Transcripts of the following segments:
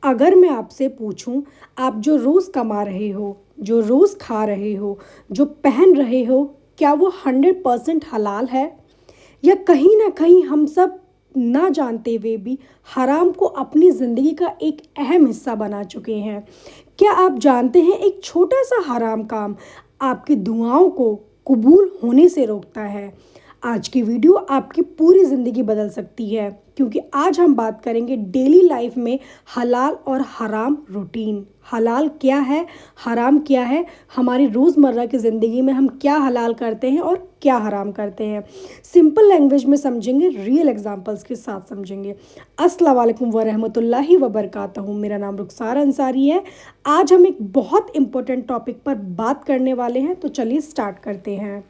अगर मैं आपसे पूछूं, आप जो रोज़ कमा रहे हो, जो रोज़ खा रहे हो, जो पहन रहे हो, क्या वो 100% हलाल है? या कहीं ना कहीं हम सब ना जानते हुए भी हराम को अपनी ज़िंदगी का एक अहम हिस्सा बना चुके हैं? क्या आप जानते हैं, एक छोटा सा हराम काम आपकी दुआओं को कबूल होने से रोकता है? आज की वीडियो आपकी पूरी ज़िंदगी बदल सकती है, क्योंकि आज हम बात करेंगे डेली लाइफ में हलाल और हराम रूटीन। हलाल क्या है, हराम क्या है, हमारी रोज़मर्रा की ज़िंदगी में हम क्या हलाल करते हैं और क्या हराम करते हैं। सिंपल लैंग्वेज में समझेंगे, रियल एग्जांपल्स के साथ समझेंगे। अस्सलाम वालेकुम वरहमतुल्लाहि वबरकातुहू। मेरा नाम रुखसार अंसारी है। आज हम एक बहुत इम्पोर्टेंट टॉपिक पर बात करने वाले हैं, तो चलिए स्टार्ट करते हैं।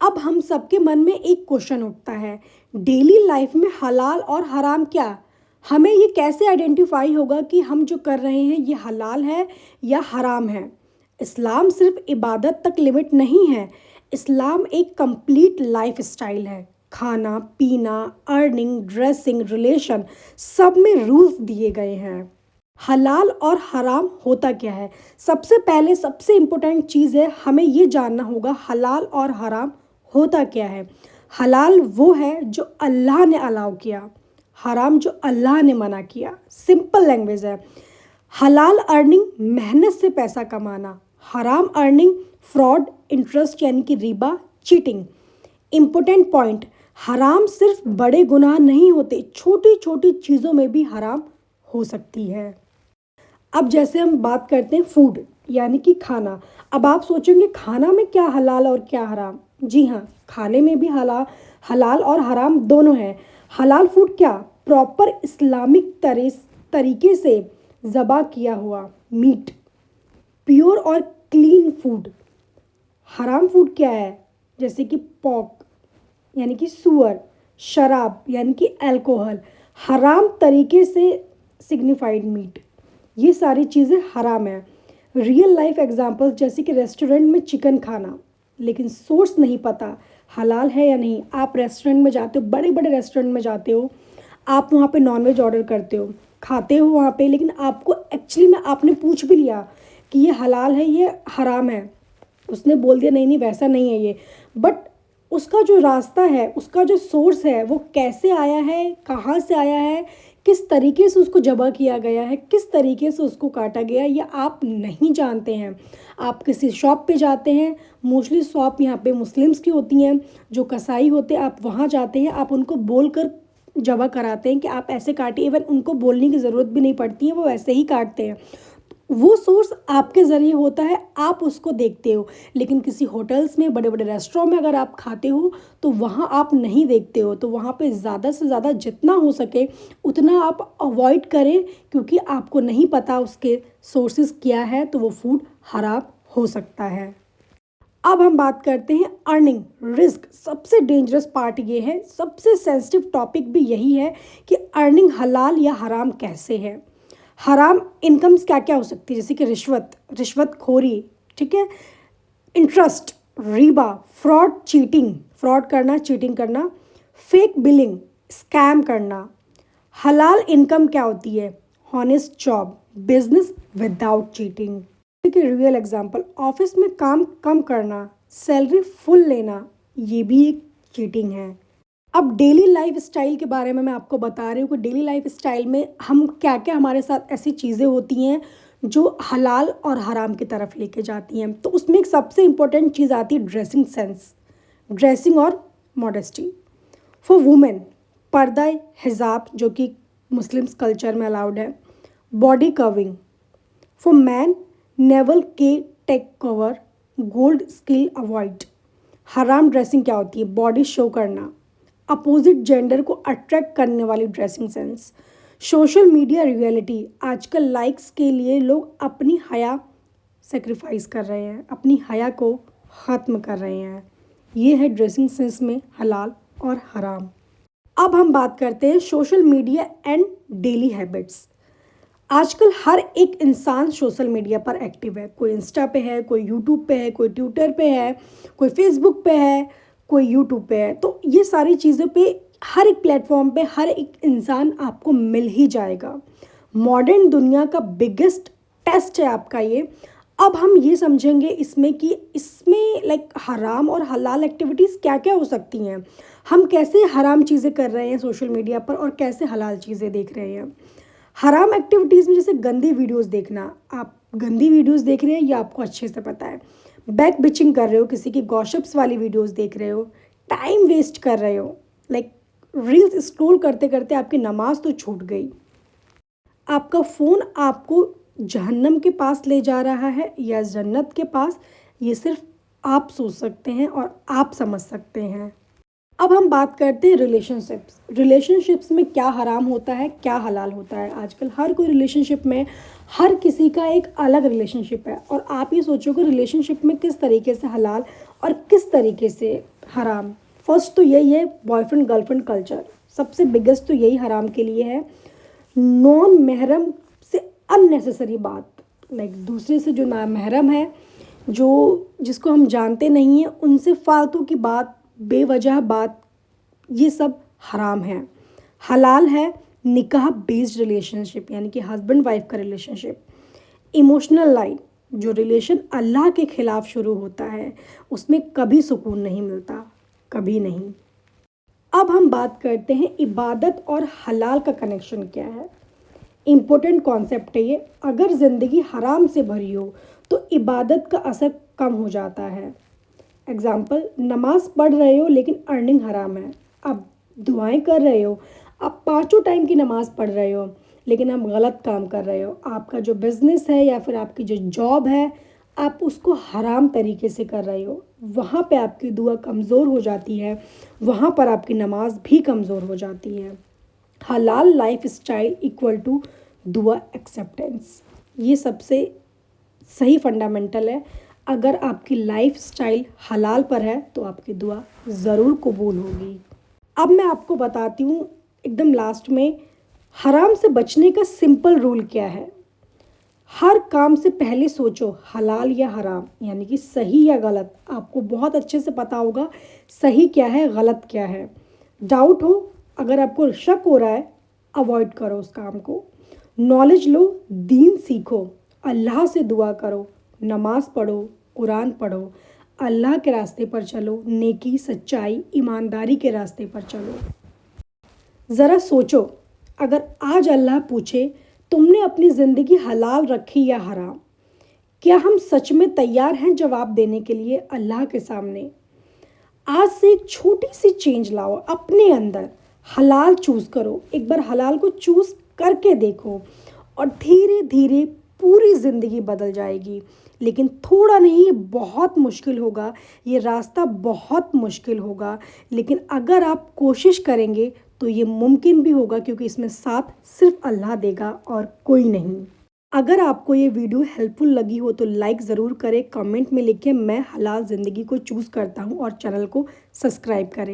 अब हम सबके मन में एक क्वेश्चन उठता है, डेली लाइफ में हलाल और हराम क्या? हमें ये कैसे आइडेंटिफाई होगा कि हम जो कर रहे हैं ये हलाल है या हराम है? इस्लाम सिर्फ इबादत तक लिमिट नहीं है। इस्लाम एक कंप्लीट लाइफ स्टाइल है। खाना पीना, अर्निंग, ड्रेसिंग, रिलेशन, सब में रूल्स दिए गए हैं। हलाल और हराम होता क्या है? सबसे पहले सबसे इम्पोर्टेंट चीज़ है, हमें ये जानना होगा हलाल और हराम होता क्या है। हलाल वो है जो अल्लाह ने अलाउ किया, हराम जो अल्लाह ने मना किया। सिंपल लैंग्वेज है। हलाल अर्निंग मेहनत से पैसा कमाना, हराम अर्निंग फ्रॉड, इंटरेस्ट यानी कि रिबा, चीटिंग। इम्पोर्टेंट पॉइंट, हराम सिर्फ बड़े गुनाह नहीं होते, छोटी छोटी चीज़ों में भी हराम हो सकती है। अब जैसे हम बात करते हैं फूड यानी कि खाना। अब आप सोचेंगे खाना में क्या हलाल और क्या हराम? जी हाँ, खाने में भी हलाल और हराम दोनों हैं। हलाल फूड क्या? प्रॉपर इस्लामिक तरीके से ज़बा किया हुआ मीट, प्योर और क्लीन फूड। हराम फूड क्या है? जैसे कि पॉक यानी कि सुअर, शराब यानी कि अल्कोहल, हराम तरीके से सिग्निफाइड मीट, ये सारी चीज़ें हराम है। रियल लाइफ एग्जांपल्स जैसे कि रेस्टोरेंट में चिकन खाना, लेकिन सोर्स नहीं पता हलाल है या नहीं। आप रेस्टोरेंट में जाते हो, बड़े बड़े रेस्टोरेंट में जाते हो, आप वहाँ पे नॉनवेज ऑर्डर करते हो, खाते हो वहाँ पे, लेकिन आपको एक्चुअली में आपने पूछ भी लिया कि ये हलाल है ये हराम है, उसने बोल दिया नहीं नहीं वैसा नहीं है ये, बट उसका जो रास्ता है, उसका जो सोर्स है, वो कैसे आया है, कहाँ से आया है, किस तरीके से उसको ज़बह किया गया है, किस तरीके से उसको काटा गया, ये आप नहीं जानते हैं। आप किसी शॉप पे जाते हैं, मोस्टली शॉप यहाँ पे मुस्लिम्स की होती हैं, जो कसाई होते हैं, आप वहाँ जाते हैं, आप उनको बोल कर ज़बह कराते हैं कि आप ऐसे काटिए। इवन उनको बोलने की ज़रूरत भी नहीं पड़ती है, वो ऐसे ही काटते हैं। वो सोर्स आपके ज़रिए होता है, आप उसको देखते हो। लेकिन किसी होटल्स में, बड़े बड़े रेस्टोरेंट में अगर आप खाते हो तो वहाँ आप नहीं देखते हो। तो वहाँ पे ज़्यादा से ज़्यादा जितना हो सके उतना आप अवॉइड करें, क्योंकि आपको नहीं पता उसके सोर्सेज क्या है, तो वो फूड खराब हो सकता है। अब हम बात करते हैं अर्निंग रिस्क। सबसे डेंजरस पार्ट ये है, सबसे सेंसिटिव टॉपिक भी यही है कि अर्निंग हलाल या हराम कैसे है। हराम इनकम्स क्या क्या हो सकती है? जैसे कि रिश्वतखोरी, ठीक है, interest, Riba, fraud, cheating, fraud करना, चीटिंग करना, फेक बिलिंग, स्कैम करना। हलाल इनकम क्या होती है? Honest job, business without cheating. देखिए रियल एग्जांपल, ऑफिस में काम कम करना, सैलरी फुल लेना, ये भी एक चीटिंग है। अब डेली लाइफ स्टाइल के बारे में मैं आपको बता रही हूँ कि डेली लाइफ स्टाइल में हम क्या क्या, हमारे साथ ऐसी चीज़ें होती हैं जो हलाल और हराम की तरफ लेके जाती हैं। तो उसमें एक सबसे इम्पोर्टेंट चीज़ आती है ड्रेसिंग सेंस, ड्रेसिंग और मॉडेस्टी। फॉर वुमेन, पर्दा, हिजाब जो कि मुस्लिम्स कल्चर में अलाउड है, body covering. For man, navel के टेक कवर, गोल्ड स्किल अवॉइड। हराम ड्रेसिंग क्या होती है? बॉडी शो करना, अपोजिट जेंडर को अट्रैक्ट करने वाली dressing sense. Social media reality, आजकल लाइक्स के लिए लोग अपनी हया सेक्रीफाइस कर रहे हैं, अपनी हया को ख़त्म कर रहे हैं। ये है ड्रेसिंग सेंस में हलाल और हराम। अब हम बात करते हैं social media and daily habits. आजकल हर एक इंसान सोशल मीडिया पर एक्टिव है। कोई इंस्टा पे है, कोई यूट्यूब पे है, कोई ट्विटर पे है, कोई फेसबुक पे है, कोई यूट्यूब पे है। तो ये सारी चीज़ों पे, हर एक प्लेटफॉर्म पे हर एक इंसान आपको मिल ही जाएगा। मॉडर्न दुनिया का बिगेस्ट टेस्ट है आपका ये। अब हम ये समझेंगे इसमें कि इसमें लाइक हराम और हलाल एक्टिविटीज़ क्या क्या हो सकती हैं। हम कैसे हराम चीज़ें कर रहे हैं सोशल मीडिया पर और कैसे हलाल चीज़ें देख रहे हैं। हराम एक्टिविटीज़ में जैसे गंदी वीडियोस देखना, आप गंदी वीडियोस देख रहे हैं ये आपको अच्छे से पता है। बैक बिचिंग कर रहे हो, किसी की गॉसिप्स वाली वीडियोस देख रहे हो, टाइम वेस्ट कर रहे हो, लाइक रील्स स्क्रॉल करते करते आपकी नमाज तो छूट गई। आपका फ़ोन आपको जहन्नम के पास ले जा रहा है या जन्नत के पास, ये सिर्फ आप सोच सकते हैं और आप समझ सकते हैं। अब हम बात करते हैं रिलेशनशिप्स में क्या हराम होता है, क्या हलाल होता है। आजकल हर कोई रिलेशनशिप में, हर किसी का एक अलग रिलेशनशिप है और आप ये सोचोगे रिलेशनशिप में किस तरीके से हलाल और किस तरीके से हराम। फर्स्ट तो यही है बॉयफ्रेंड गर्लफ्रेंड कल्चर, सबसे बिगेस्ट तो यही हराम के लिए है। नॉन महरम से अननेसेसरी बात, लाइक दूसरे से जो ना महरम है, जो जिसको हम जानते नहीं हैं, उनसे फालतू की बात, बेवजह बात, ये सब हराम है। हलाल है निकाह बेस्ड रिलेशनशिप, यानी कि हस्बैंड वाइफ का रिलेशनशिप। इमोशनल लाइन, जो रिलेशन अल्लाह के ख़िलाफ़ शुरू होता है उसमें कभी सुकून नहीं मिलता, कभी नहीं। अब हम बात करते हैं इबादत और हलाल का कनेक्शन क्या है। इम्पोर्टेंट कॉन्सेप्ट है ये। अगर ज़िंदगी हराम से भरी हो तो इबादत का असर कम हो जाता है। एग्ज़ाम्पल, नमाज पढ़ रहे हो लेकिन अर्निंग हराम है। आप दुआएं कर रहे हो, आप पाँचों टाइम की नमाज पढ़ रहे हो लेकिन आप गलत काम कर रहे हो। आपका जो बिज़नेस है या फिर आपकी जो जॉब है, आप उसको हराम तरीके से कर रहे हो, वहाँ पे आपकी दुआ कमज़ोर हो जाती है, वहाँ पर आपकी नमाज भी कमज़ोर हो जाती है। हलाल लाइफ स्टाइल इक्वल टू दुआ एक्सेप्टेंस, ये सबसे सही फंडामेंटल है। अगर आपकी लाइफ स्टाइल हलाल पर है तो आपकी दुआ ज़रूर कबूल होगी। अब मैं आपको बताती हूँ एकदम लास्ट में, हराम से बचने का सिंपल रूल क्या है। हर काम से पहले सोचो हलाल या हराम, यानी कि सही या गलत। आपको बहुत अच्छे से पता होगा सही क्या है, गलत क्या है। डाउट हो, अगर आपको शक हो रहा है, अवॉइड करो उस काम को। नॉलेज लो, दीन सीखो, अल्लाह से दुआ करो, नमाज पढ़ो, कुरान पढ़ो, अल्लाह के रास्ते पर चलो, नेकी, सच्चाई, ईमानदारी के रास्ते पर चलो। ज़रा सोचो, अगर आज अल्लाह पूछे तुमने अपनी ज़िंदगी हलाल रखी या हराम, क्या हम सच में तैयार हैं जवाब देने के लिए अल्लाह के सामने। आज से एक छोटी सी चेंज लाओ अपने अंदर, हलाल चूज़ करो। एक बार हलाल को चूज़ करके देखो और धीरे धीरे पूरी ज़िंदगी बदल जाएगी। लेकिन थोड़ा नहीं, ये बहुत मुश्किल होगा, ये रास्ता बहुत मुश्किल होगा, लेकिन अगर आप कोशिश करेंगे तो ये मुमकिन भी होगा, क्योंकि इसमें साथ सिर्फ अल्लाह देगा और कोई नहीं। अगर आपको ये वीडियो हेल्पफुल लगी हो तो लाइक ज़रूर करें, कमेंट में लिखें मैं हलाल ज़िंदगी को चूज़ करता हूँ और चैनल को सब्सक्राइब करें।